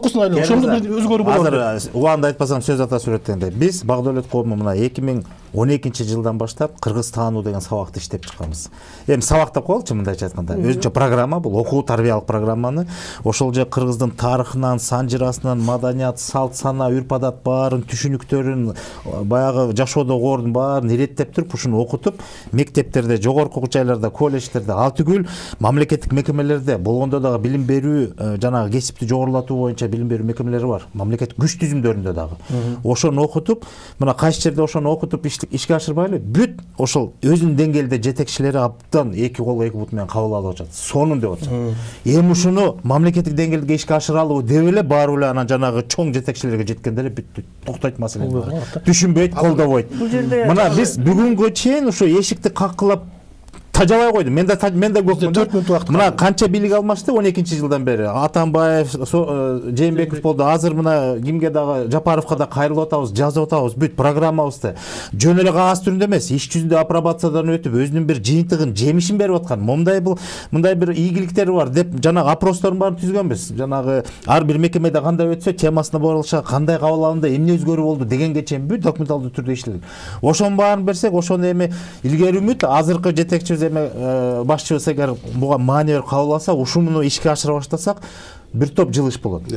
Ошондо бир өзгөрүү болот. Азыр убагында айтпасам сөз ата сүрөттөгөндөй биз Багдөлөт коому мына 2012-жылдан баштап кыргыз таануу деген сабакты иштеп чыкканбыз. Эми сабак деп коелучу мындайча айтканда. Өзүнчө программа, бул окуу тарбиялык программаны ошол же кыргыздын тарыхынан, сан жырасынан, маданият, салт, сана, үрп-адат баарын, түшүнүктөрүн, баягы жашоодогу ордун баарын иреттеп туруп, ушуну окутуп, мектептерде, жогорку жайларда, колледждерде, ал түгүл мамлекеттик мекемелерде болгондо дагы билим берүү, жанагы кесипти жогорулатуу боюнча билим берүү мекемелери бар. Мамлекет күч түзүмдөрүндө дагы. Ошону окутуп, мына кайсы жерде ошону окутуп ишке ашырбайлы, бүт ошол өзүнүн деңгээлде жетекчилери абдан эки кол эки бут менен кабыл алып атат. Сонун деп атат. Эми ушуну мамлекеттик деңгээлде ишке ашыралыбы деп эле баарыбы эле анан жанагы чоң жетекчилерге жеткенде эле бүттү. Токтойт маселе. Түшүнбөйт, колдобойт. Мына биз бүгүнгө чейин ушу эшикти каккылап тажабай койду. Мен да көпмүн. 4 мүнөт убакыт. Мына канча бийлик алмашты 12-жылдан бери. Атамбаев, Жээнбеков болду. Азыр мына кимге дагы Жапаровго да кайрылып атабыз, жазып атабыз. Бүт программабызды жөн эле кагаз түрүндө эмес, иш жүзүндө апробациядан өтүп, өзүнүн бир жыйынтыгын, жемишин берип аткан. Мындай бир ийгиликтери бар деп жанагы опростордун баарын түзгөнбүз. Жанагы ар бир мекемеде кандай өтсө, темасына барылыша, кандай кабыл алынды, эмне өзгөрүү болду дегенге чейин бүт документалдуу түрдө иштелген. Ошонун баарын берсек, ошону эми илгери үмүт азыркы жетекчибиз башчыбыз эгер буга маани берип кабыл алса, ушуну ишке ашыра баштасак, бир топ жылыш болот.